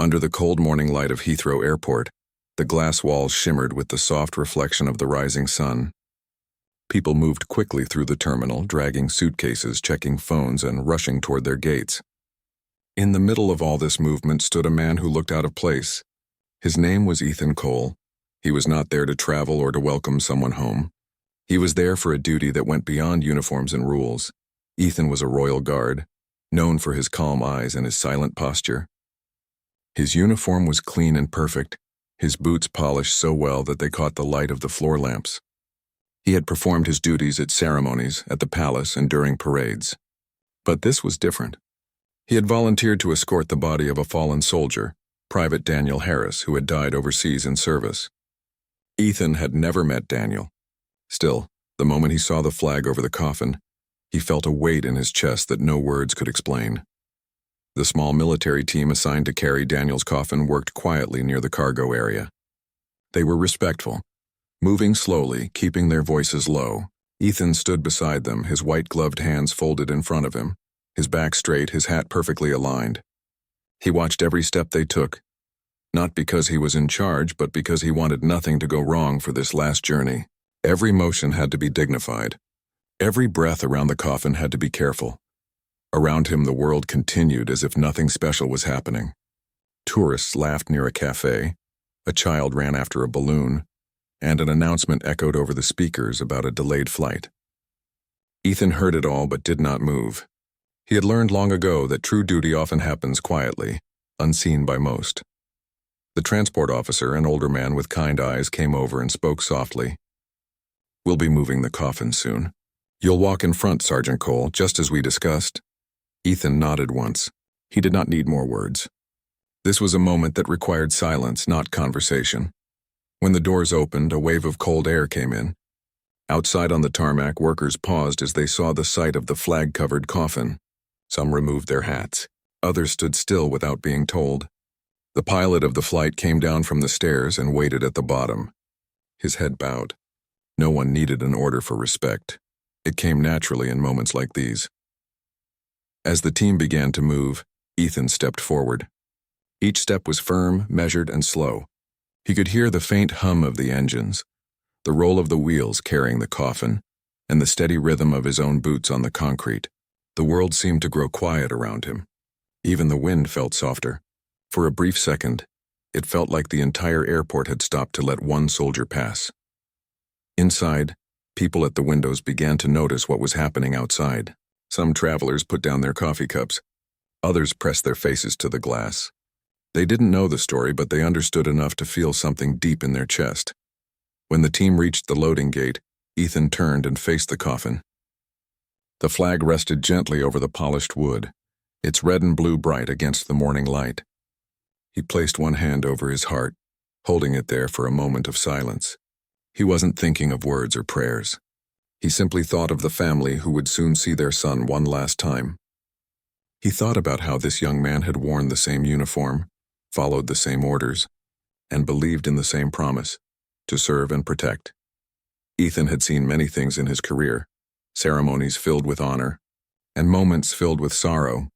Under the cold morning light of Heathrow Airport, the glass walls shimmered with the soft reflection of the rising sun. People moved quickly through the terminal, dragging suitcases, checking phones, and rushing toward their gates. In the middle of all this movement stood a man who looked out of place. His name was Ethan Cole. He was not there to travel or to welcome someone home. He was there for a duty that went beyond uniforms and rules. Ethan was a Royal Guard, known for his calm eyes and his silent posture. His uniform was clean and perfect, his boots polished so well that they caught the light of the floor lamps. He had performed his duties at ceremonies, at the palace, and during parades. But this was different. He had volunteered to escort the body of a fallen soldier, Private Daniel Harris, who had died overseas in service. Ethan had never met Daniel. Still, the moment he saw the flag over the coffin, he felt a weight in his chest that no words could explain. The small military team assigned to carry Daniel's coffin worked quietly near the cargo area. They were respectful. Moving slowly, keeping their voices low, Ethan stood beside them, his white-gloved hands folded in front of him, his back straight, his hat perfectly aligned. He watched every step they took, not because he was in charge, but because he wanted nothing to go wrong for this last journey. Every motion had to be dignified. Every breath around the coffin had to be careful. Around him, the world continued as if nothing special was happening. Tourists laughed near a cafe, a child ran after a balloon, and an announcement echoed over the speakers about a delayed flight. Ethan heard it all but did not move. He had learned long ago that true duty often happens quietly, unseen by most. The transport officer, an older man with kind eyes, came over and spoke softly. "We'll be moving the coffin soon. You'll walk in front, Sergeant Cole, just as we discussed." Ethan nodded once. He did not need more words. This was a moment that required silence, not conversation. When the doors opened, a wave of cold air came in. Outside on the tarmac, workers paused as they saw the sight of the flag-covered coffin. Some removed their hats. Others stood still without being told. The pilot of the flight came down from the stairs and waited at the bottom. His head bowed. No one needed an order for respect. It came naturally in moments like these. As the team began to move, Ethan stepped forward. Each step was firm, measured, and slow. He could hear the faint hum of the engines, the roll of the wheels carrying the coffin, and the steady rhythm of his own boots on the concrete. The world seemed to grow quiet around him. Even the wind felt softer. For a brief second, it felt like the entire airport had stopped to let one soldier pass. Inside, people at the windows began to notice what was happening outside. Some travelers put down their coffee cups. Others pressed their faces to the glass. They didn't know the story, but they understood enough to feel something deep in their chest. When the team reached the loading gate, Ethan turned and faced the coffin. The flag rested gently over the polished wood, its red and blue bright against the morning light. He placed one hand over his heart, holding it there for a moment of silence. He wasn't thinking of words or prayers. He simply thought of the family who would soon see their son one last time. He thought about how this young man had worn the same uniform, followed the same orders, and believed in the same promise, to serve and protect. Ethan had seen many things in his career, ceremonies filled with honor, and moments filled with sorrow,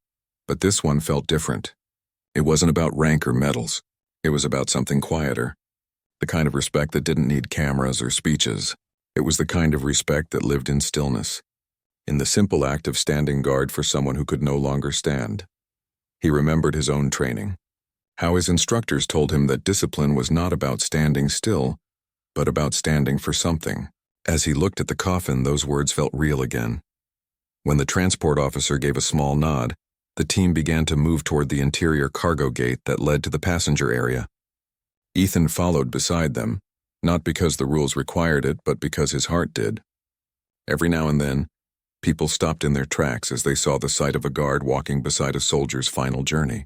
but this one felt different. It wasn't about rank or medals. It was about something quieter, the kind of respect that didn't need cameras or speeches. It was the kind of respect that lived in stillness, in the simple act of standing guard for someone who could no longer stand. He remembered his own training, how his instructors told him that discipline was not about standing still, but about standing for something. As he looked at the coffin, those words felt real again. When the transport officer gave a small nod, the team began to move toward the interior cargo gate that led to the passenger area. Ethan followed beside them, not because the rules required it, but because his heart did. Every now and then, people stopped in their tracks as they saw the sight of a guard walking beside a soldier's final journey.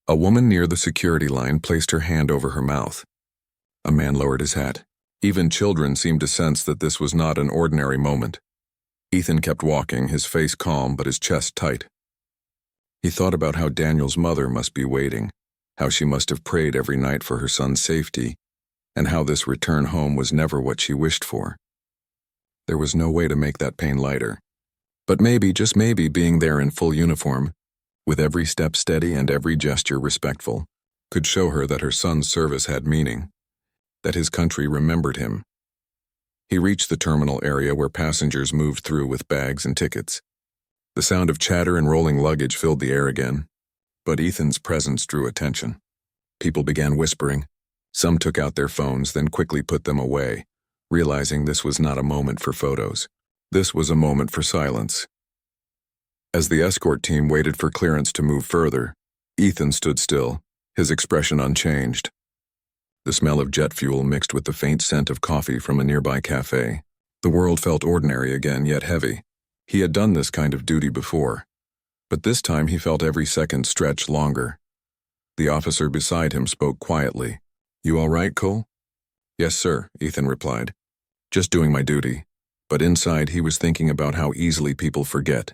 A woman near the security line placed her hand over her mouth. A man lowered his hat. Even children seemed to sense that this was not an ordinary moment. Ethan kept walking, his face calm but his chest tight. He thought about how Daniel's mother must be waiting, how she must have prayed every night for her son's safety, and how this return home was never what she wished for. There was no way to make that pain lighter. But maybe, just maybe, being there in full uniform, with every step steady and every gesture respectful, could show her that her son's service had meaning, that his country remembered him. He reached the terminal area where passengers moved through with bags and tickets. The sound of chatter and rolling luggage filled the air again, but Ethan's presence drew attention. People began whispering. Some took out their phones, then quickly put them away, realizing this was not a moment for photos. This was a moment for silence. As the escort team waited for clearance to move further, Ethan stood still, his expression unchanged. The smell of jet fuel mixed with the faint scent of coffee from a nearby cafe. The world felt ordinary again, yet heavy. He had done this kind of duty before, but this time he felt every second stretch longer. The officer beside him spoke quietly. "You all right, Cole?" "Yes, sir," Ethan replied. "Just doing my duty." But inside he was thinking about how easily people forget.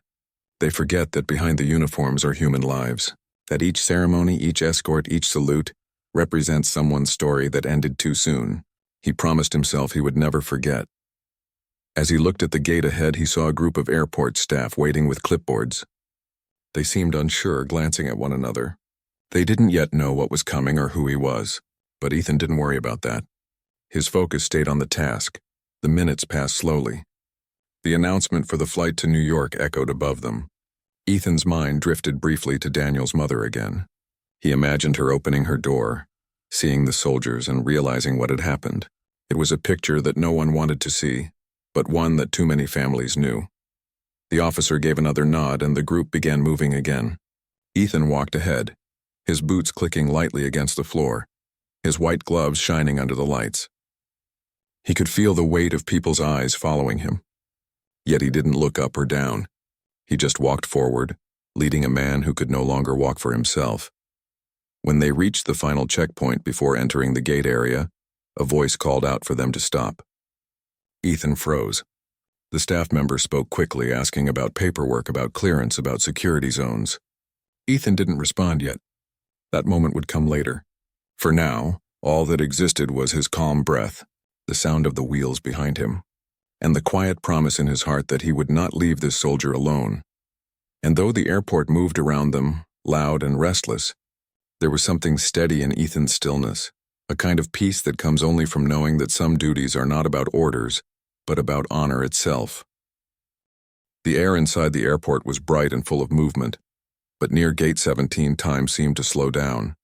They forget that behind the uniforms are human lives, that each ceremony, each escort, each salute represents someone's story that ended too soon. He promised himself he would never forget. As he looked at the gate ahead, he saw a group of airport staff waiting with clipboards. They seemed unsure, glancing at one another. They didn't yet know what was coming or who he was, but Ethan didn't worry about that. His focus stayed on the task. The minutes passed slowly. The announcement for the flight to New York echoed above them. Ethan's mind drifted briefly to Daniel's mother again. He imagined her opening her door, seeing the soldiers and realizing what had happened. It was a picture that no one wanted to see, but one that too many families knew. The officer gave another nod and the group began moving again. Ethan walked ahead, his boots clicking lightly against the floor, his white gloves shining under the lights. He could feel the weight of people's eyes following him. Yet he didn't look up or down. He just walked forward, leading a man who could no longer walk for himself. When they reached the final checkpoint before entering the gate area, a voice called out for them to stop. Ethan froze. The staff member spoke quickly, asking about paperwork, about clearance, about security zones. Ethan didn't respond yet. That moment would come later. For now, all that existed was his calm breath, the sound of the wheels behind him, and the quiet promise in his heart that he would not leave this soldier alone. And though the airport moved around them, loud and restless, there was something steady in Ethan's stillness, a kind of peace that comes only from knowing that some duties are not about orders, but about honor itself. The air inside the airport was bright and full of movement, but near Gate 17 time seemed to slow down.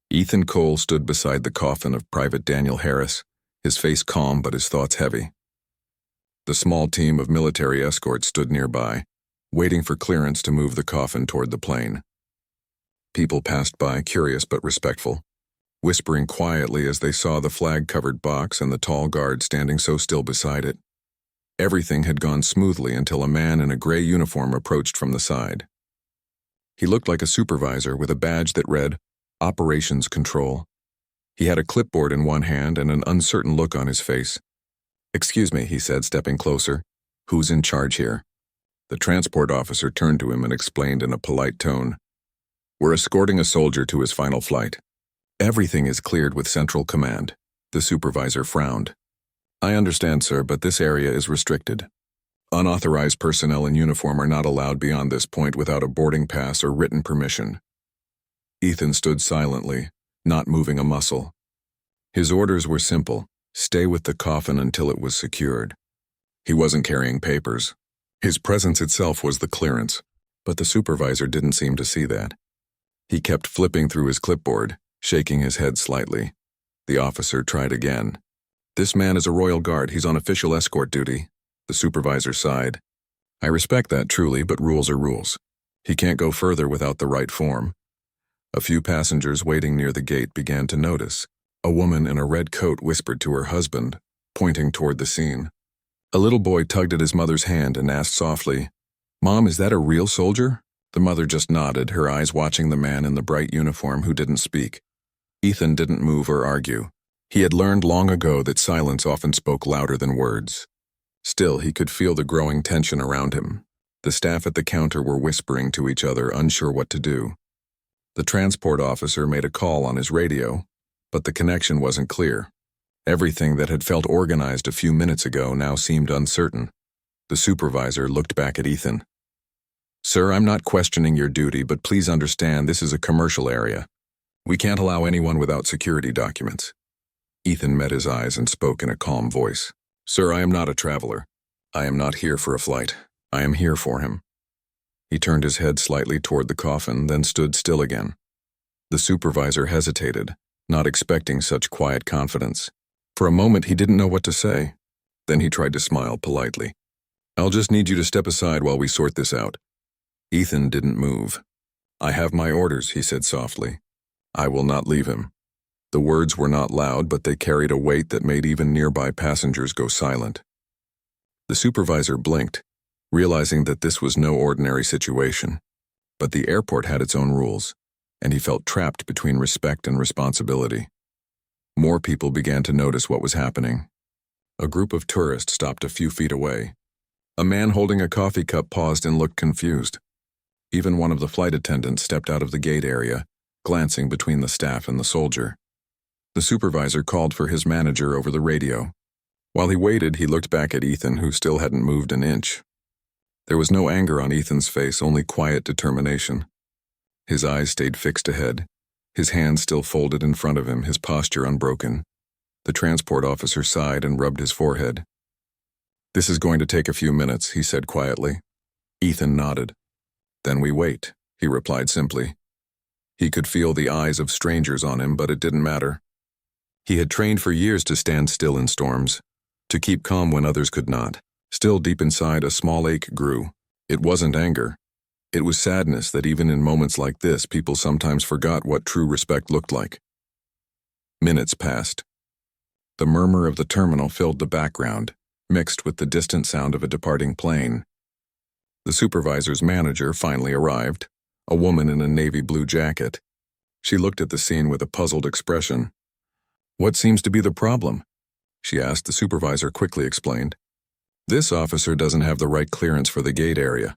Ethan Cole stood beside the coffin of Private Daniel Harris, his face calm but his thoughts heavy. The small team of military escorts stood nearby, waiting for clearance to move the coffin toward the plane. People passed by, curious but respectful, whispering quietly as they saw the flag-covered box and the tall guard standing so still beside it. Everything had gone smoothly until a man in a gray uniform approached from the side. He looked like a supervisor with a badge that read, Operations Control. He had a clipboard in one hand and an uncertain look on his face. "Excuse me," he said, stepping closer. "Who's in charge here?" The transport officer turned to him and explained in a polite tone, "We're escorting a soldier to his final flight. Everything is cleared with Central Command." The supervisor frowned. "I understand, sir, but this area is restricted. Unauthorized personnel in uniform are not allowed beyond this point without a boarding pass or written permission." Ethan stood silently, not moving a muscle. His orders were simple: stay with the coffin until it was secured. He wasn't carrying papers. His presence itself was the clearance, but the supervisor didn't seem to see that. He kept flipping through his clipboard, shaking his head slightly. The officer tried again. "This man is a Royal Guard. He's on official escort duty." The supervisor sighed. "I respect that truly, but rules are rules. He can't go further without the right form." A few passengers waiting near the gate began to notice. A woman in a red coat whispered to her husband, pointing toward the scene. A little boy tugged at his mother's hand and asked softly, "Mom, is that a real soldier?" The mother just nodded, her eyes watching the man in the bright uniform who didn't speak. Ethan didn't move or argue. He had learned long ago that silence often spoke louder than words. Still, he could feel the growing tension around him. The staff at the counter were whispering to each other, unsure what to do. The transport officer made a call on his radio, but the connection wasn't clear. Everything that had felt organized a few minutes ago now seemed uncertain. The supervisor looked back at Ethan. "Sir, I'm not questioning your duty, but please understand this is a commercial area. We can't allow anyone without security documents. Ethan met his eyes and spoke in a calm voice. Sir, I am not a traveler. I am not here for a flight. I am here for him. He turned his head slightly toward the coffin, then stood still again. The supervisor hesitated, not expecting such quiet confidence. For a moment, he didn't know what to say. Then he tried to smile politely. I'll just need you to step aside while we sort this out. Ethan didn't move. I have my orders, he said softly. I will not leave him. The words were not loud, but they carried a weight that made even nearby passengers go silent. The supervisor blinked, realizing that this was no ordinary situation. But the airport had its own rules, and he felt trapped between respect and responsibility. More people began to notice what was happening. A group of tourists stopped a few feet away. A man holding a coffee cup paused and looked confused. Even one of the flight attendants stepped out of the gate area, glancing between the staff and the soldier. The supervisor called for his manager over the radio. While he waited, he looked back at Ethan, who still hadn't moved an inch. There was no anger on Ethan's face, only quiet determination. His eyes stayed fixed ahead, his hands still folded in front of him, his posture unbroken. The transport officer sighed and rubbed his forehead. This is going to take a few minutes, he said quietly. Ethan nodded. Then we wait, he replied simply. He could feel the eyes of strangers on him, but it didn't matter. He had trained for years to stand still in storms, to keep calm when others could not. Still deep inside, a small ache grew. It wasn't anger. It was sadness that even in moments like this, people sometimes forgot what true respect looked like. Minutes passed. The murmur of the terminal filled the background, mixed with the distant sound of a departing plane. The supervisor's manager finally arrived, a woman in a navy blue jacket. She looked at the scene with a puzzled expression. What seems to be the problem? She asked. The supervisor quickly explained. This officer doesn't have the right clearance for the gate area.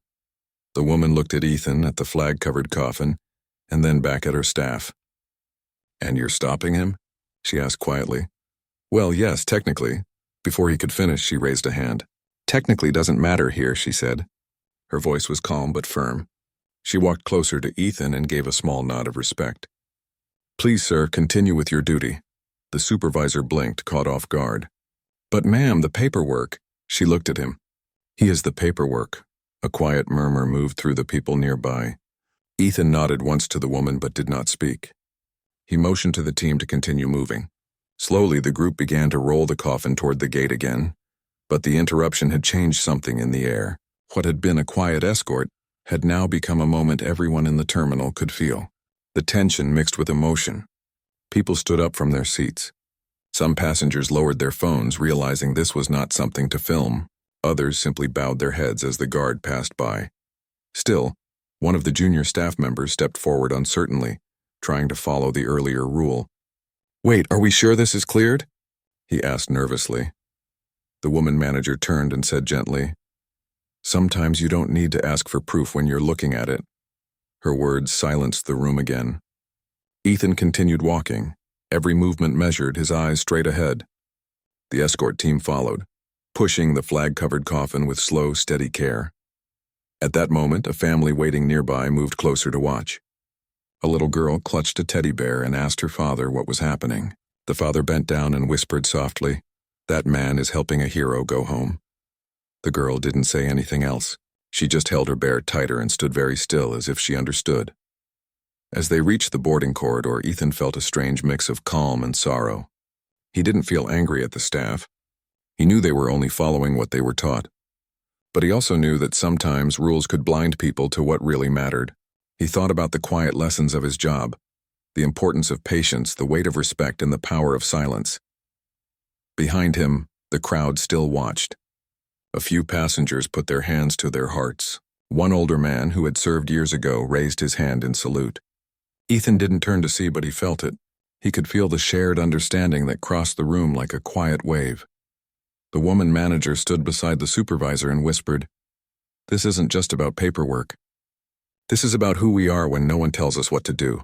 The woman looked at Ethan, at the flag-covered coffin, and then back at her staff. And you're stopping him? She asked quietly. Well, yes, technically. Before he could finish, she raised a hand. Technically doesn't matter here, she said. Her voice was calm but firm. She walked closer to Ethan and gave a small nod of respect. Please, sir, continue with your duty. The supervisor blinked, caught off guard. But ma'am, the paperwork. She looked at him. He is the paperwork. A quiet murmur moved through the people nearby. Ethan nodded once to the woman but did not speak. He motioned to the team to continue moving. Slowly, the group began to roll the coffin toward the gate again. But the interruption had changed something in the air. What had been a quiet escort had now become a moment everyone in the terminal could feel. The tension mixed with emotion. People stood up from their seats. Some passengers lowered their phones, realizing this was not something to film. Others simply bowed their heads as the guard passed by. Still, one of the junior staff members stepped forward uncertainly, trying to follow the earlier rule. Wait, are we sure this is cleared? He asked nervously. The woman manager turned and said gently, Sometimes you don't need to ask for proof when you're looking at it. Her words silenced the room again. Ethan continued walking, every movement measured, his eyes straight ahead. The escort team followed, pushing the flag-covered coffin with slow, steady care. At that moment, a family waiting nearby moved closer to watch. A little girl clutched a teddy bear and asked her father what was happening. The father bent down and whispered softly, That man is helping a hero go home. The girl didn't say anything else. She just held her bear tighter and stood very still as if she understood. As they reached the boarding corridor, Ethan felt a strange mix of calm and sorrow. He didn't feel angry at the staff. He knew they were only following what they were taught. But he also knew that sometimes rules could blind people to what really mattered. He thought about the quiet lessons of his job, the importance of patience, the weight of respect, and the power of silence. Behind him, the crowd still watched. A few passengers put their hands to their hearts. One older man, who had served years ago, raised his hand in salute. Ethan didn't turn to see, but he felt it. He could feel the shared understanding that crossed the room like a quiet wave. The woman manager stood beside the supervisor and whispered, This isn't just about paperwork. This is about who we are when no one tells us what to do.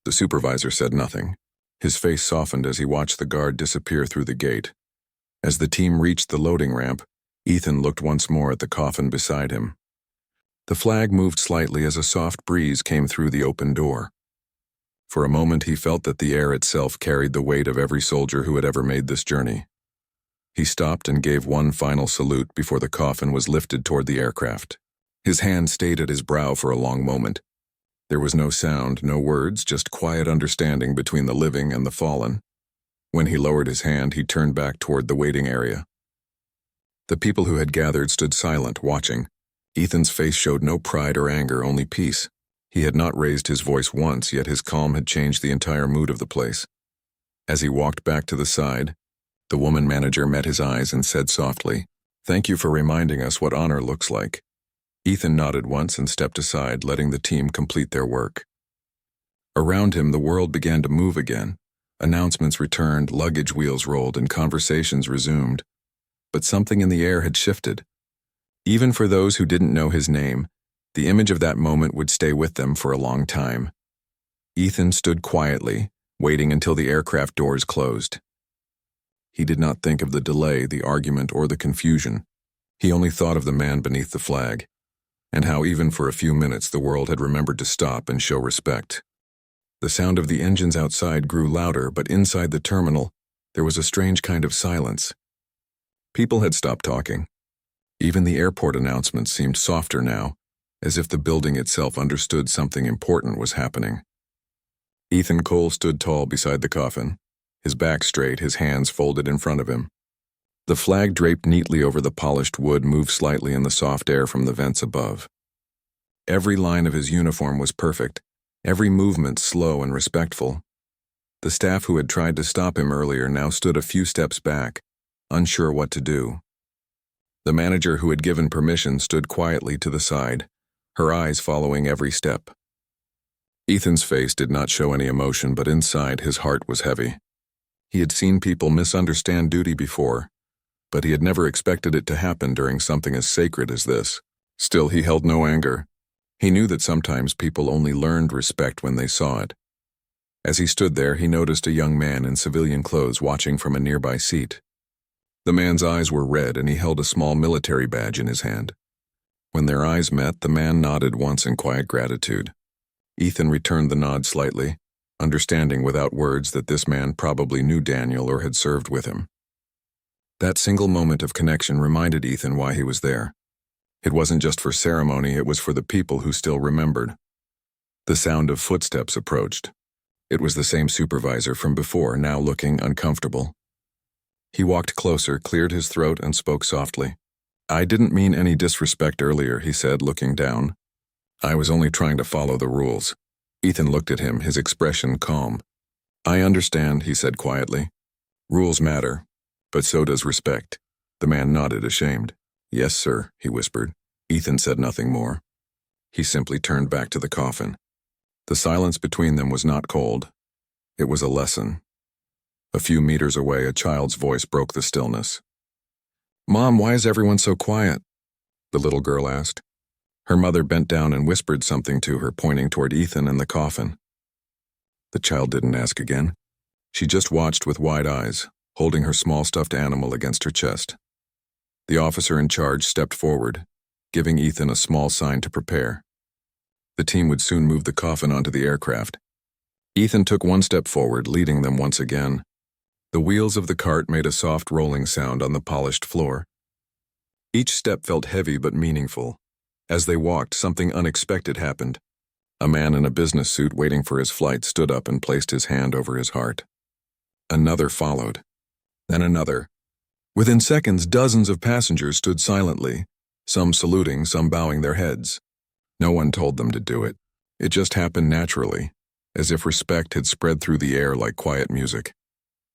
The supervisor said nothing. His face softened as he watched the guard disappear through the gate. As the team reached the loading ramp, Ethan looked once more at the coffin beside him. The flag moved slightly as a soft breeze came through the open door. For a moment he felt that the air itself carried the weight of every soldier who had ever made this journey. He stopped and gave one final salute before the coffin was lifted toward the aircraft. His hand stayed at his brow for a long moment. There was no sound, no words, just quiet understanding between the living and the fallen. When he lowered his hand, he turned back toward the waiting area. The people who had gathered stood silent, watching. Ethan's face showed no pride or anger, only peace. He had not raised his voice once, yet his calm had changed the entire mood of the place. As he walked back to the side, the woman manager met his eyes and said softly, "Thank you for reminding us what honor looks like." Ethan nodded once and stepped aside, letting the team complete their work. Around him, the world began to move again. Announcements returned, luggage wheels rolled, and conversations resumed. But something in the air had shifted. Even for those who didn't know his name, the image of that moment would stay with them for a long time. Ethan stood quietly, waiting until the aircraft doors closed. He did not think of the delay, the argument, or the confusion. He only thought of the man beneath the flag, and how even for a few minutes the world had remembered to stop and show respect. The sound of the engines outside grew louder, but inside the terminal, there was a strange kind of silence. People had stopped talking. Even the airport announcements seemed softer now, as if the building itself understood something important was happening. Ethan Cole stood tall beside the coffin, his back straight, his hands folded in front of him. The flag draped neatly over the polished wood moved slightly in the soft air from the vents above. Every line of his uniform was perfect, every movement slow and respectful. The staff who had tried to stop him earlier now stood a few steps back, unsure what to do. The manager who had given permission stood quietly to the side, her eyes following every step. Ethan's face did not show any emotion, but inside his heart was heavy. He had seen people misunderstand duty before, but he had never expected it to happen during something as sacred as this. Still, he held no anger. He knew that sometimes people only learned respect when they saw it. As he stood there, he noticed a young man in civilian clothes watching from a nearby seat. The man's eyes were red, and he held a small military badge in his hand. When their eyes met, the man nodded once in quiet gratitude. Ethan returned the nod slightly, understanding without words that this man probably knew Daniel or had served with him. That single moment of connection reminded Ethan why he was there. It wasn't just for ceremony, it was for the people who still remembered. The sound of footsteps approached. It was the same supervisor from before, now looking uncomfortable. He walked closer, cleared his throat, and spoke softly. "I didn't mean any disrespect earlier," he said, looking down. "I was only trying to follow the rules." Ethan looked at him, his expression calm. "I understand," he said quietly. "Rules matter, but so does respect." The man nodded, ashamed. "Yes, sir," he whispered. Ethan said nothing more. He simply turned back to the coffin. The silence between them was not cold. It was a lesson. A few meters away, a child's voice broke the stillness. "Mom, why is everyone so quiet?" the little girl asked. Her mother bent down and whispered something to her, pointing toward Ethan and the coffin. The child didn't ask again. She just watched with wide eyes, holding her small stuffed animal against her chest. The officer in charge stepped forward, giving Ethan a small sign to prepare. The team would soon move the coffin onto the aircraft. Ethan took one step forward, leading them once again. The wheels of the cart made a soft rolling sound on the polished floor. Each step felt heavy but meaningful. As they walked, something unexpected happened. A man in a business suit waiting for his flight stood up and placed his hand over his heart. Another followed. Then another. Within seconds, dozens of passengers stood silently, some saluting, some bowing their heads. No one told them to do it. It just happened naturally, as if respect had spread through the air like quiet music.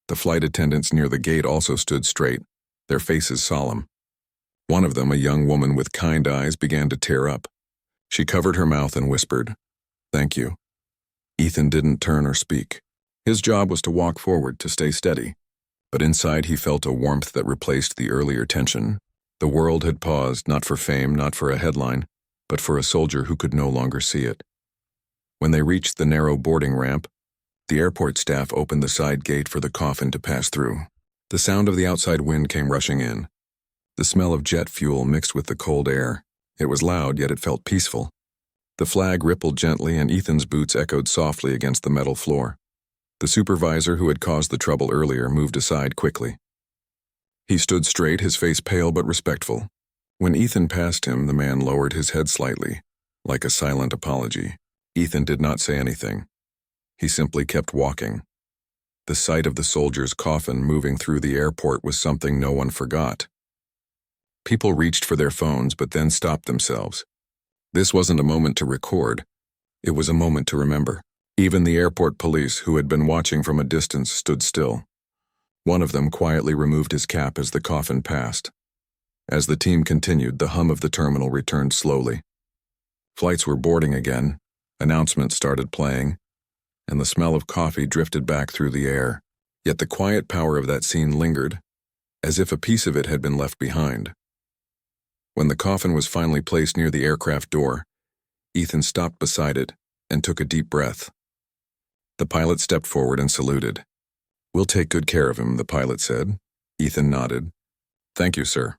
The flight attendants near the gate also stood straight, their faces solemn. One of them, a young woman with kind eyes, began to tear up. She covered her mouth and whispered, "Thank you." Ethan didn't turn or speak. His job was to walk forward, to stay steady. But inside he felt a warmth that replaced the earlier tension. The world had paused, not for fame, not for a headline, but for a soldier who could no longer see it. When they reached the narrow boarding ramp, the airport staff opened the side gate for the coffin to pass through. The sound of the outside wind came rushing in. The smell of jet fuel mixed with the cold air. It was loud, yet it felt peaceful. The flag rippled gently and Ethan's boots echoed softly against the metal floor. The supervisor who had caused the trouble earlier moved aside quickly. He stood straight, his face pale but respectful. When Ethan passed him, the man lowered his head slightly, like a silent apology. Ethan did not say anything. He simply kept walking. The sight of the soldier's coffin moving through the airport was something no one forgot. People reached for their phones but then stopped themselves. This wasn't a moment to record. It was a moment to remember. Even the airport police, who had been watching from a distance, stood still. One of them quietly removed his cap as the coffin passed. As the team continued, the hum of the terminal returned slowly. Flights were boarding again, announcements started playing, and the smell of coffee drifted back through the air. Yet the quiet power of that scene lingered, as if a piece of it had been left behind. When the coffin was finally placed near the aircraft door, Ethan stopped beside it and took a deep breath. The pilot stepped forward and saluted. "We'll take good care of him," the pilot said. Ethan nodded. "Thank you, sir."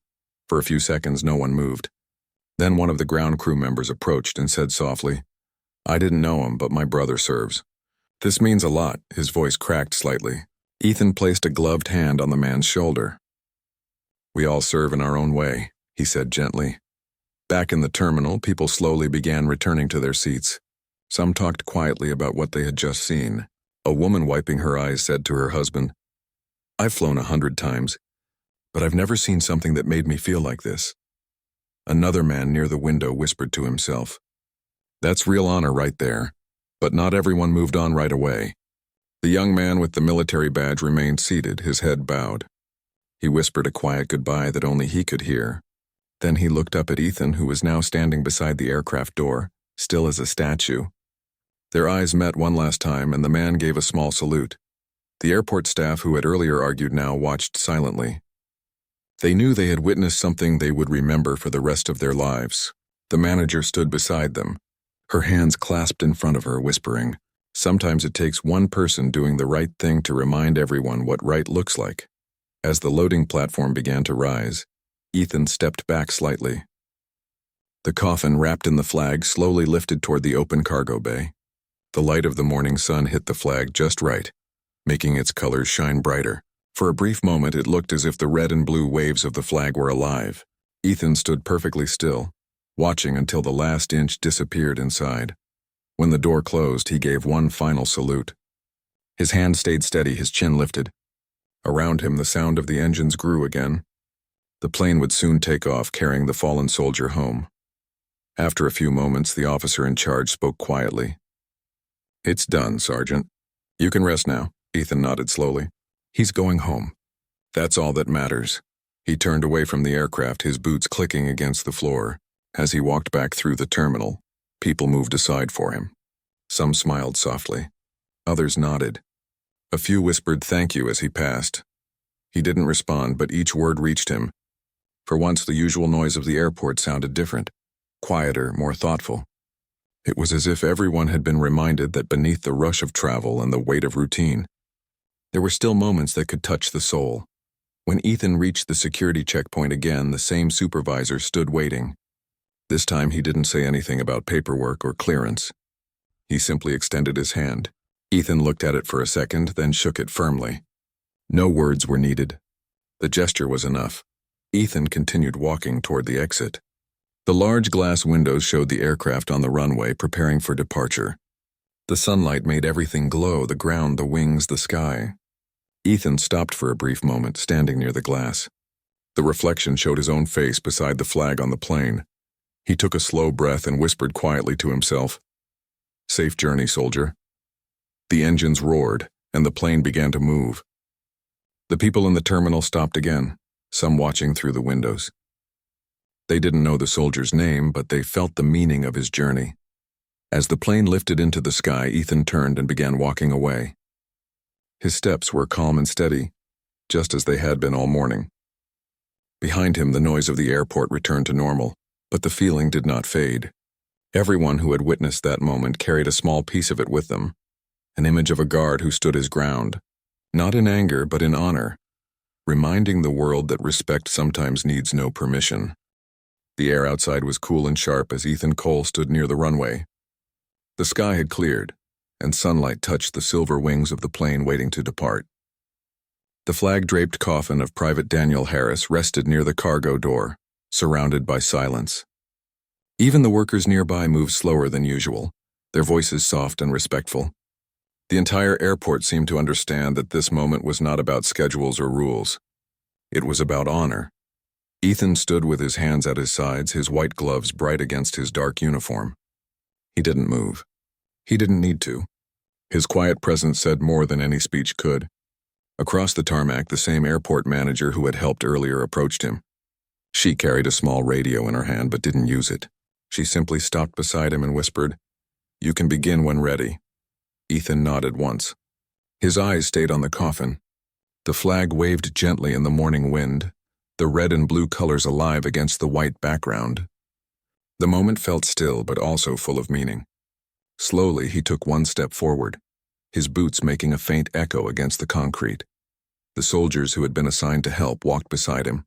For a few seconds, no one moved. Then one of the ground crew members approached and said softly, "I didn't know him, but my brother serves." "This means a lot," his voice cracked slightly. Ethan placed a gloved hand on the man's shoulder. "We all serve in our own way," he said gently. Back in the terminal, people slowly began returning to their seats. Some talked quietly about what they had just seen. A woman wiping her eyes said to her husband, "I've flown 100 times, but I've never seen something that made me feel like this." Another man near the window whispered to himself, "That's real honor right there." But not everyone moved on right away. The young man with the military badge remained seated, his head bowed. He whispered a quiet goodbye that only he could hear. Then he looked up at Ethan, who was now standing beside the aircraft door, still as a statue. Their eyes met one last time, and the man gave a small salute. The airport staff, who had earlier argued, now watched silently. They knew they had witnessed something they would remember for the rest of their lives. The manager stood beside them, her hands clasped in front of her, whispering, "Sometimes it takes one person doing the right thing to remind everyone what right looks like." As the loading platform began to rise, Ethan stepped back slightly. The coffin, wrapped in the flag, slowly lifted toward the open cargo bay. The light of the morning sun hit the flag just right, making its colors shine brighter. For a brief moment, it looked as if the red and blue waves of the flag were alive. Ethan stood perfectly still, watching until the last inch disappeared inside. When the door closed, he gave one final salute. His hand stayed steady, his chin lifted. Around him, the sound of the engines grew again. The plane would soon take off, carrying the fallen soldier home. After a few moments, the officer in charge spoke quietly. "It's done, Sergeant. You can rest now." Ethan nodded slowly. "He's going home. That's all that matters." He turned away from the aircraft, his boots clicking against the floor. As he walked back through the terminal, people moved aside for him. Some smiled softly. Others nodded. A few whispered thank you as he passed. He didn't respond, but each word reached him. For once, the usual noise of the airport sounded different, quieter, more thoughtful. It was as if everyone had been reminded that beneath the rush of travel and the weight of routine, there were still moments that could touch the soul. When Ethan reached the security checkpoint again, the same supervisor stood waiting. This time he didn't say anything about paperwork or clearance. He simply extended his hand. Ethan looked at it for a second, then shook it firmly. No words were needed. The gesture was enough. Ethan continued walking toward the exit. The large glass windows showed the aircraft on the runway preparing for departure. The sunlight made everything glow, the ground, the wings, the sky. Ethan stopped for a brief moment, standing near the glass. The reflection showed his own face beside the flag on the plane. He took a slow breath and whispered quietly to himself, "Safe journey, soldier." The engines roared, and the plane began to move. The people in the terminal stopped again, some watching through the windows. They didn't know the soldier's name, but they felt the meaning of his journey. As the plane lifted into the sky, Ethan turned and began walking away. His steps were calm and steady, just as they had been all morning. Behind him, the noise of the airport returned to normal, but the feeling did not fade. Everyone who had witnessed that moment carried a small piece of it with them, an image of a guard who stood his ground, not in anger but in honor, reminding the world that respect sometimes needs no permission. The air outside was cool and sharp as Ethan Cole stood near the runway. The sky had cleared, and sunlight touched the silver wings of the plane waiting to depart. The flag-draped coffin of Private Daniel Harris rested near the cargo door, surrounded by silence. Even the workers nearby moved slower than usual, their voices soft and respectful. The entire airport seemed to understand that this moment was not about schedules or rules. It was about honor. Ethan stood with his hands at his sides, his white gloves bright against his dark uniform. He didn't move. He didn't need to. His quiet presence said more than any speech could. Across the tarmac, the same airport manager who had helped earlier approached him. She carried a small radio in her hand but didn't use it. She simply stopped beside him and whispered, "You can begin when ready." Ethan nodded once. His eyes stayed on the coffin. The flag waved gently in the morning wind, the red and blue colors alive against the white background. The moment felt still but also full of meaning. Slowly, he took one step forward, his boots making a faint echo against the concrete. The soldiers who had been assigned to help walked beside him.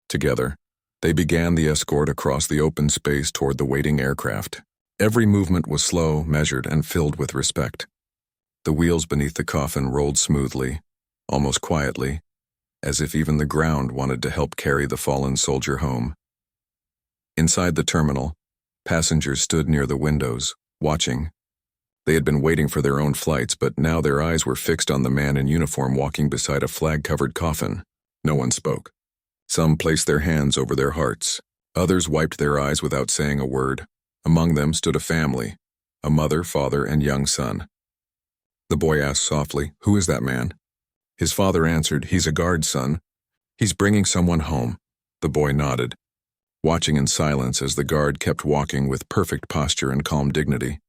Together, they began the escort across the open space toward the waiting aircraft. Every movement was slow, measured, and filled with respect. The wheels beneath the coffin rolled smoothly, almost quietly, as if even the ground wanted to help carry the fallen soldier home. Inside the terminal, passengers stood near the windows, watching. They had been waiting for their own flights, but now their eyes were fixed on the man in uniform walking beside a flag-covered coffin. No one spoke. Some placed their hands over their hearts. Others wiped their eyes without saying a word. Among them stood a family, a mother, father, and young son. The boy asked softly, "Who is that man?" His father answered, "He's a guard, son. He's bringing someone home." The boy nodded, watching in silence as the guard kept walking with perfect posture and calm dignity.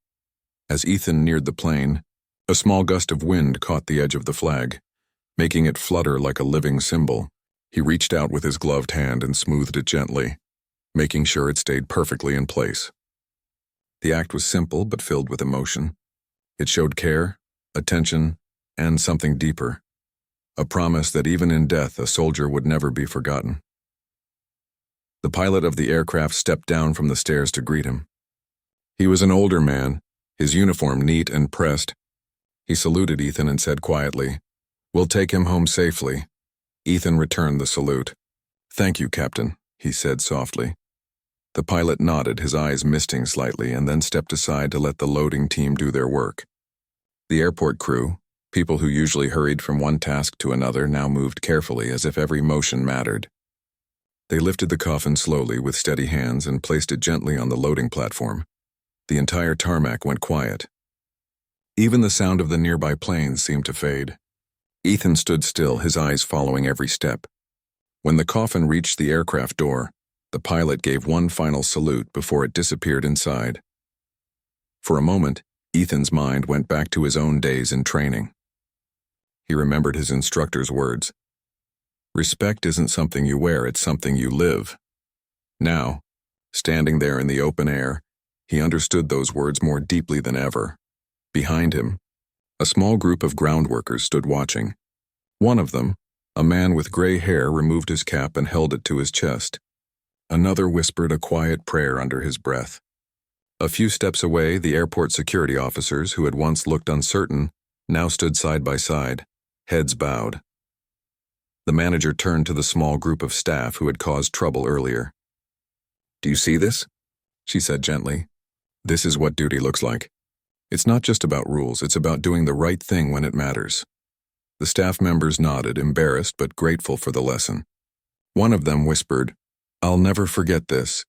As Ethan neared the plane, a small gust of wind caught the edge of the flag, making it flutter like a living symbol. He reached out with his gloved hand and smoothed it gently, making sure it stayed perfectly in place. The act was simple but filled with emotion. It showed care, attention, and something deeper. A promise that even in death a soldier would never be forgotten. The pilot of the aircraft stepped down from the stairs to greet him. He was an older man, his uniform neat and pressed. He saluted Ethan and said quietly, "We'll take him home safely." Ethan returned the salute. "Thank you, Captain," he said softly. The pilot nodded, his eyes misting slightly, and then stepped aside to let the loading team do their work. The airport crew, people who usually hurried from one task to another, now moved carefully as if every motion mattered. They lifted the coffin slowly with steady hands and placed it gently on the loading platform. The entire tarmac went quiet. Even the sound of the nearby planes seemed to fade. Ethan stood still, his eyes following every step. When the coffin reached the aircraft door, the pilot gave one final salute before it disappeared inside. For a moment, Ethan's mind went back to his own days in training. He remembered his instructor's words. "Respect isn't something you wear, it's something you live." Now, standing there in the open air, he understood those words more deeply than ever. Behind him, a small group of ground workers stood watching. One of them, a man with gray hair, removed his cap and held it to his chest. Another whispered a quiet prayer under his breath. A few steps away, the airport security officers, who had once looked uncertain, now stood side by side, heads bowed. The manager turned to the small group of staff who had caused trouble earlier. "Do you see this?" she said gently. "This is what duty looks like. It's not just about rules, it's about doing the right thing when it matters." The staff members nodded, embarrassed but grateful for the lesson. One of them whispered, "I'll never forget this."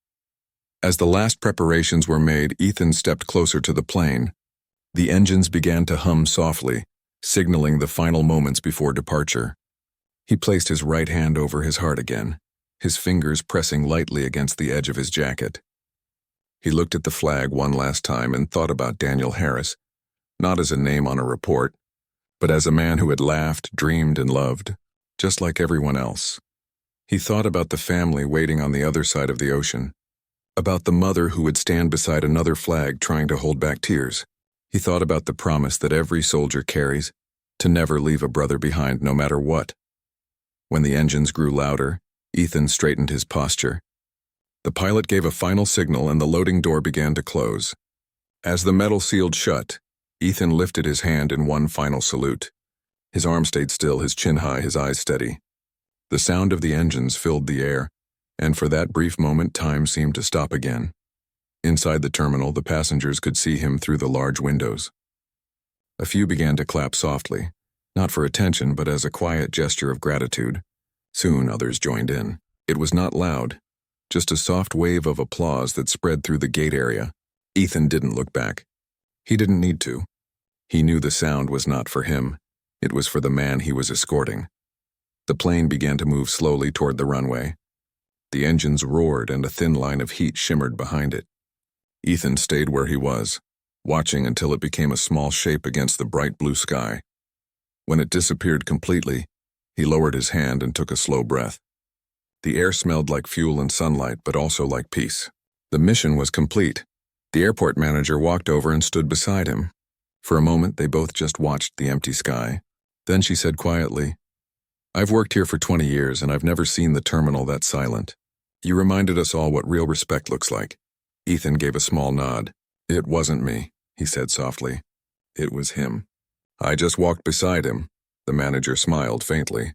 As the last preparations were made, Ethan stepped closer to the plane. The engines began to hum softly, signaling the final moments before departure. He placed his right hand over his heart again, his fingers pressing lightly against the edge of his jacket. He looked at the flag one last time and thought about Daniel Harris, not as a name on a report, but as a man who had laughed, dreamed, and loved, just like everyone else. He thought about the family waiting on the other side of the ocean, about the mother who would stand beside another flag trying to hold back tears. He thought about the promise that every soldier carries, to never leave a brother behind no matter what. When the engines grew louder, Ethan straightened his posture. The pilot gave a final signal and the loading door began to close. As the metal sealed shut, Ethan lifted his hand in one final salute. His arm stayed still, his chin high, his eyes steady. The sound of the engines filled the air, and for that brief moment time seemed to stop again. Inside the terminal, the passengers could see him through the large windows. A few began to clap softly, not for attention but as a quiet gesture of gratitude. Soon others joined in. It was not loud, just a soft wave of applause that spread through the gate area. Ethan didn't look back. He didn't need to. He knew the sound was not for him. It was for the man he was escorting. The plane began to move slowly toward the runway. The engines roared and a thin line of heat shimmered behind it. Ethan stayed where he was, watching until it became a small shape against the bright blue sky. When it disappeared completely, he lowered his hand and took a slow breath. The air smelled like fuel and sunlight, but also like peace. The mission was complete. The airport manager walked over and stood beside him. For a moment, they both just watched the empty sky. Then she said quietly, "I've worked here for 20 years and I've never seen the terminal that silent. You reminded us all what real respect looks like." Ethan gave a small nod. "It wasn't me," he said softly. "It was him. I just walked beside him." The manager smiled faintly.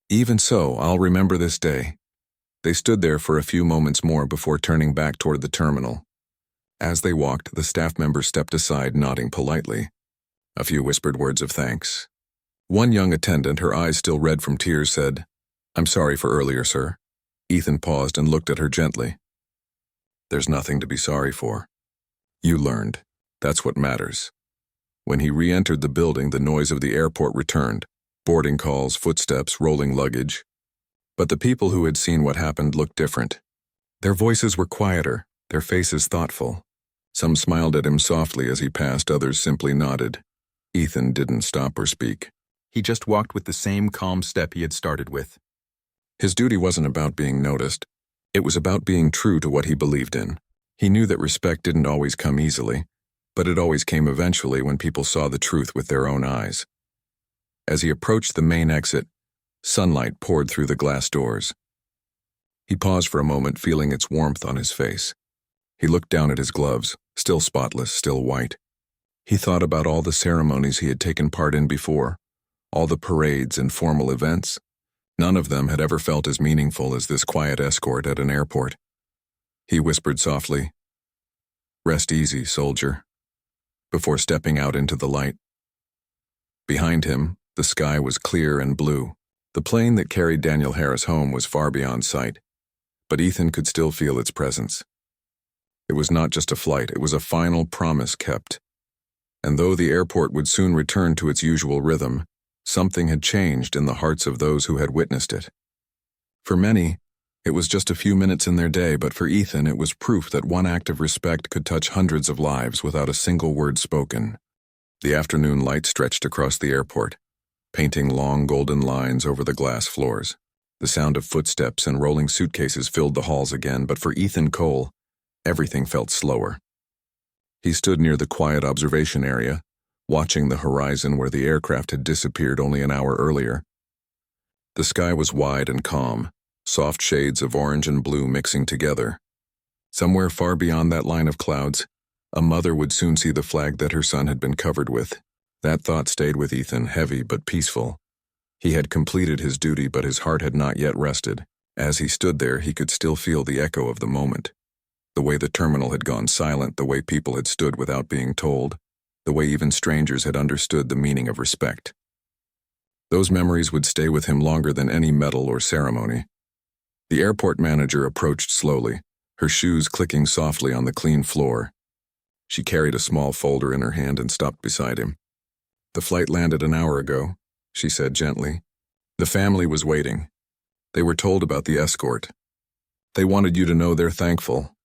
"Even so, I'll remember this day." They stood there for a few moments more before turning back toward the terminal. As they walked, the staff member stepped aside, nodding politely. A few whispered words of thanks. One young attendant, her eyes still red from tears, said, "I'm sorry for earlier, sir." Ethan paused and looked at her gently. "There's nothing to be sorry for. You learned. That's what matters." When he re-entered the building, the noise of the airport returned. Boarding calls, footsteps, rolling luggage. But the people who had seen what happened looked different. Their voices were quieter, their faces thoughtful. Some smiled at him softly as he passed, others simply nodded. Ethan didn't stop or speak. He just walked with the same calm step he had started with. His duty wasn't about being noticed. It was about being true to what he believed in. He knew that respect didn't always come easily, but it always came eventually when people saw the truth with their own eyes. As he approached the main exit, sunlight poured through the glass doors. He paused for a moment, feeling its warmth on his face. He looked down at his gloves, still spotless, still white. He thought about all the ceremonies he had taken part in before, all the parades and formal events. None of them had ever felt as meaningful as this quiet escort at an airport. He whispered softly, "Rest easy, soldier," before stepping out into the light. Behind him, the sky was clear and blue. The plane that carried Daniel Harris home was far beyond sight, but Ethan could still feel its presence. It was not just a flight, it was a final promise kept. And though the airport would soon return to its usual rhythm, something had changed in the hearts of those who had witnessed it. For many, it was just a few minutes in their day, but for Ethan it was proof that one act of respect could touch hundreds of lives without a single word spoken. The afternoon light stretched across the airport, painting long golden lines over the glass floors. The sound of footsteps and rolling suitcases filled the halls again, but for Ethan Cole, everything felt slower. He stood near the quiet observation area, watching the horizon where the aircraft had disappeared only an hour earlier. The sky was wide and calm, soft shades of orange and blue mixing together. Somewhere far beyond that line of clouds, a mother would soon see the flag that her son had been covered with. That thought stayed with Ethan, heavy but peaceful. He had completed his duty, but his heart had not yet rested. As he stood there, he could still feel the echo of the moment. The way the terminal had gone silent, the way people had stood without being told, the way even strangers had understood the meaning of respect. Those memories would stay with him longer than any medal or ceremony. The airport manager approached slowly, her shoes clicking softly on the clean floor. She carried a small folder in her hand and stopped beside him. "The flight landed an hour ago," she said gently. "The family was waiting. They were told about the escort. They wanted you to know they're thankful."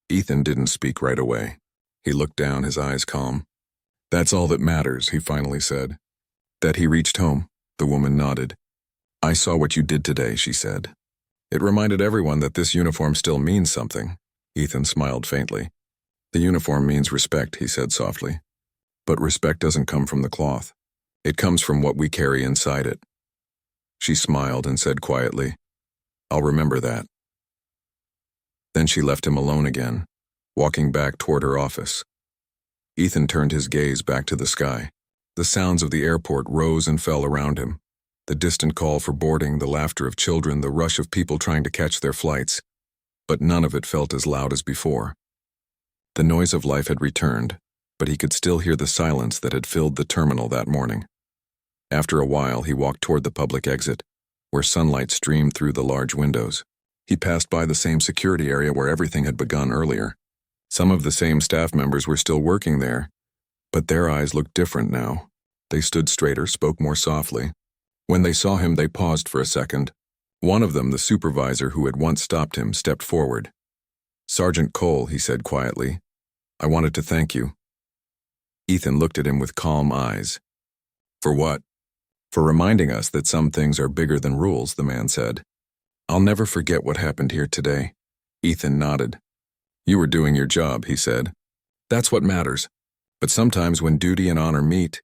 Ethan didn't speak right away. He looked down, his eyes calm. "That's all that matters," he finally said. "That he reached home," the woman nodded. "I saw what you did today," she said. "It reminded everyone that this uniform still means something." Ethan smiled faintly. "The uniform means respect," he said softly. "But respect doesn't come from the cloth. It comes from what we carry inside it." She smiled and said quietly, "I'll remember that." Then she left him alone again, walking back toward her office. Ethan turned his gaze back to the sky. The sounds of the airport rose and fell around him. The distant call for boarding, the laughter of children, the rush of people trying to catch their flights. But none of it felt as loud as before. The noise of life had returned, but he could still hear the silence that had filled the terminal that morning. After a while, he walked toward the public exit, where sunlight streamed through the large windows. He passed by the same security area where everything had begun earlier. Some of the same staff members were still working there, but their eyes looked different now. They stood straighter, spoke more softly. When they saw him, they paused for a second. One of them, the supervisor who had once stopped him, stepped forward. "Sergeant Cole," he said quietly, "I wanted to thank you." Ethan looked at him with calm eyes. "For what?" "For reminding us that some things are bigger than rules," the man said. "I'll never forget what happened here today." Ethan nodded. "You were doing your job," he said. "That's what matters. But sometimes when duty and honor meet,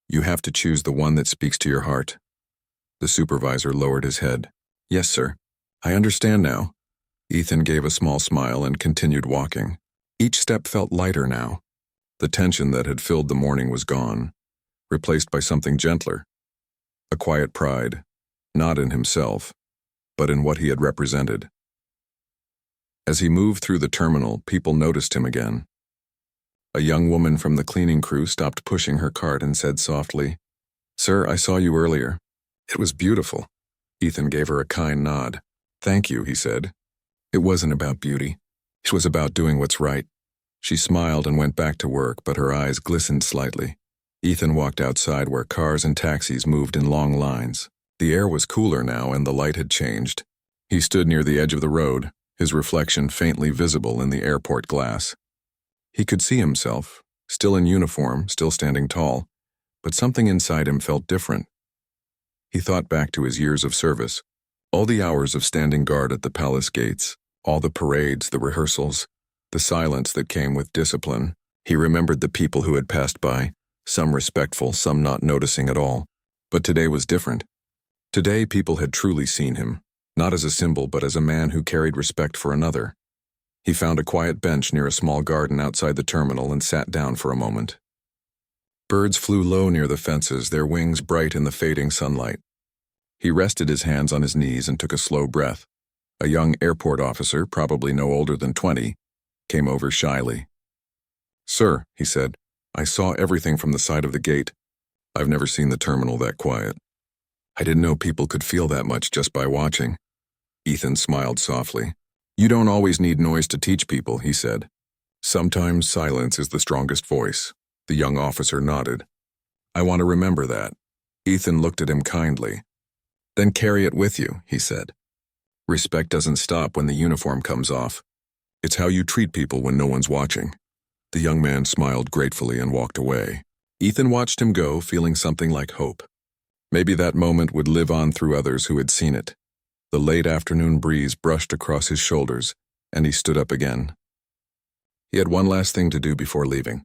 you have to choose the one that speaks to your heart." The supervisor lowered his head. "Yes, sir. I understand now." Ethan gave a small smile and continued walking. Each step felt lighter now. The tension that had filled the morning was gone, replaced by something gentler. A quiet pride, not in himself, but in what he had represented. As he moved through the terminal, people noticed him again. A young woman from the cleaning crew stopped pushing her cart and said softly, "Sir, I saw you earlier. It was beautiful." Ethan gave her a kind nod. "Thank you," he said. "It wasn't about beauty. It was about doing what's right." She smiled and went back to work, but her eyes glistened slightly. Ethan walked outside where cars and taxis moved in long lines. The air was cooler now and the light had changed. He stood near the edge of the road, his reflection faintly visible in the airport glass. He could see himself, still in uniform, still standing tall, but something inside him felt different. He thought back to his years of service, all the hours of standing guard at the palace gates, all the parades, the rehearsals, the silence that came with discipline. He remembered the people who had passed by, some respectful, some not noticing at all. But today was different. Today people had truly seen him, not as a symbol but as a man who carried respect for another. He found a quiet bench near a small garden outside the terminal and sat down for a moment. Birds flew low near the fences, their wings bright in the fading sunlight. He rested his hands on his knees and took a slow breath. A young airport officer, probably no older than 20, came over shyly. "Sir," he said, "I saw everything from the side of the gate. I've never seen the terminal that quiet. I didn't know people could feel that much just by watching." Ethan smiled softly. "You don't always need noise to teach people," he said. "Sometimes silence is the strongest voice." The young officer nodded. "I want to remember that." Ethan looked at him kindly. "Then carry it with you," he said. "Respect doesn't stop when the uniform comes off. It's how you treat people when no one's watching." The young man smiled gratefully and walked away. Ethan watched him go, feeling something like hope. Maybe that moment would live on through others who had seen it. The late afternoon breeze brushed across his shoulders, and he stood up again. He had one last thing to do before leaving.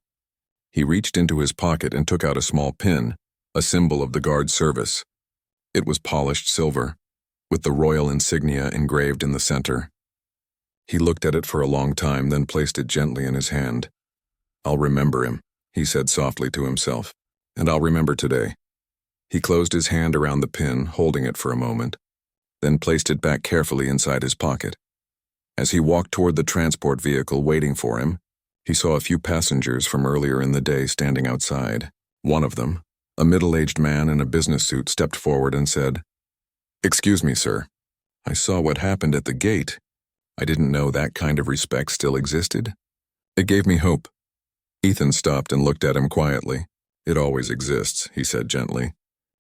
He reached into his pocket and took out a small pin, a symbol of the guard service. It was polished silver, with the royal insignia engraved in the center. He looked at it for a long time, then placed it gently in his hand. "I'll remember him," he said softly to himself, "and I'll remember today." He closed his hand around the pin, holding it for a moment, then placed it back carefully inside his pocket. As he walked toward the transport vehicle waiting for him, he saw a few passengers from earlier in the day standing outside. One of them, a middle-aged man in a business suit, stepped forward and said, "Excuse me, sir. I saw what happened at the gate. I didn't know that kind of respect still existed. It gave me hope." Ethan stopped and looked at him quietly. "It always exists," he said gently.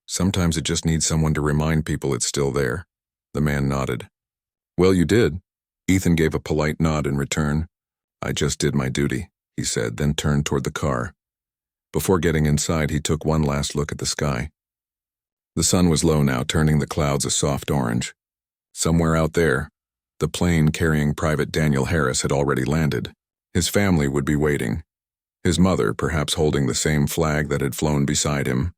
"Sometimes it just needs someone to remind people it's still there." The man nodded. "Well, you did." Ethan gave a polite nod in return. "I just did my duty," he said, then turned toward the car. Before getting inside, he took one last look at the sky. The sun was low now, turning the clouds a soft orange. Somewhere out there, the plane carrying Private Daniel Harris had already landed. His family would be waiting. His mother, perhaps holding the same flag that had flown beside him.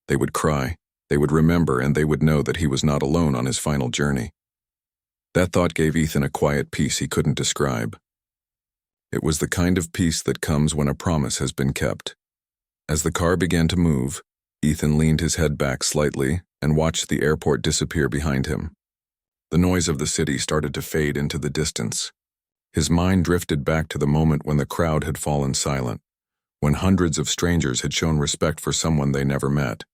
They would cry, they would remember, and they would know that he was not alone on his final journey. That thought gave Ethan a quiet peace he couldn't describe. It was the kind of peace that comes when a promise has been kept. As the car began to move, Ethan leaned his head back slightly and watched the airport disappear behind him. The noise of the city started to fade into the distance. His mind drifted back to the moment when the crowd had fallen silent, when hundreds of strangers had shown respect for someone they never met.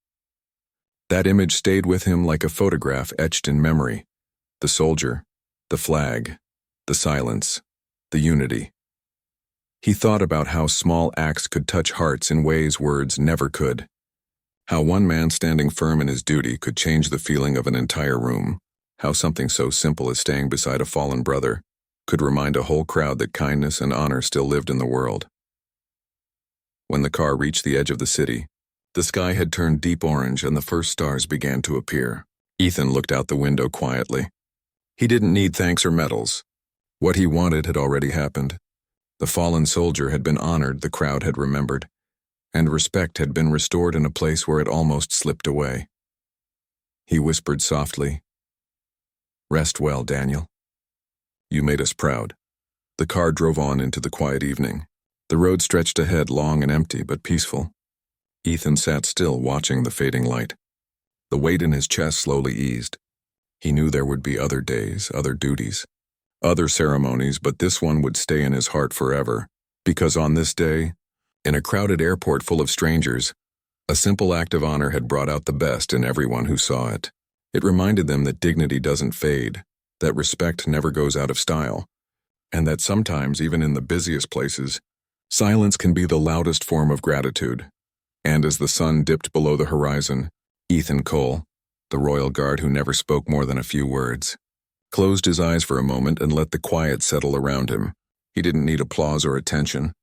That image stayed with him like a photograph etched in memory. The soldier, the flag, the silence, the unity. He thought about how small acts could touch hearts in ways words never could. How one man standing firm in his duty could change the feeling of an entire room. How something so simple as staying beside a fallen brother could remind a whole crowd that kindness and honor still lived in the world. When the car reached the edge of the city, the sky had turned deep orange and the first stars began to appear. Ethan looked out the window quietly. He didn't need thanks or medals. What he wanted had already happened. The fallen soldier had been honored, the crowd had remembered, and respect had been restored in a place where it almost slipped away. He whispered softly, "Rest well, Daniel. You made us proud." The car drove on into the quiet evening. The road stretched ahead, long and empty, but peaceful. Ethan sat still, watching the fading light. The weight in his chest slowly eased. He knew there would be other days, other duties, other ceremonies, but this one would stay in his heart forever, because on this day, in a crowded airport full of strangers, a simple act of honor had brought out the best in everyone who saw it. It reminded them that dignity doesn't fade, that respect never goes out of style, and that sometimes, even in the busiest places, silence can be the loudest form of gratitude. And as the sun dipped below the horizon, Ethan Cole, the royal guard who never spoke more than a few words, closed his eyes for a moment and let the quiet settle around him. He didn't need applause or attention.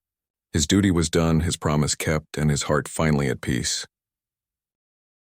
His duty was done, his promise kept, and his heart finally at peace.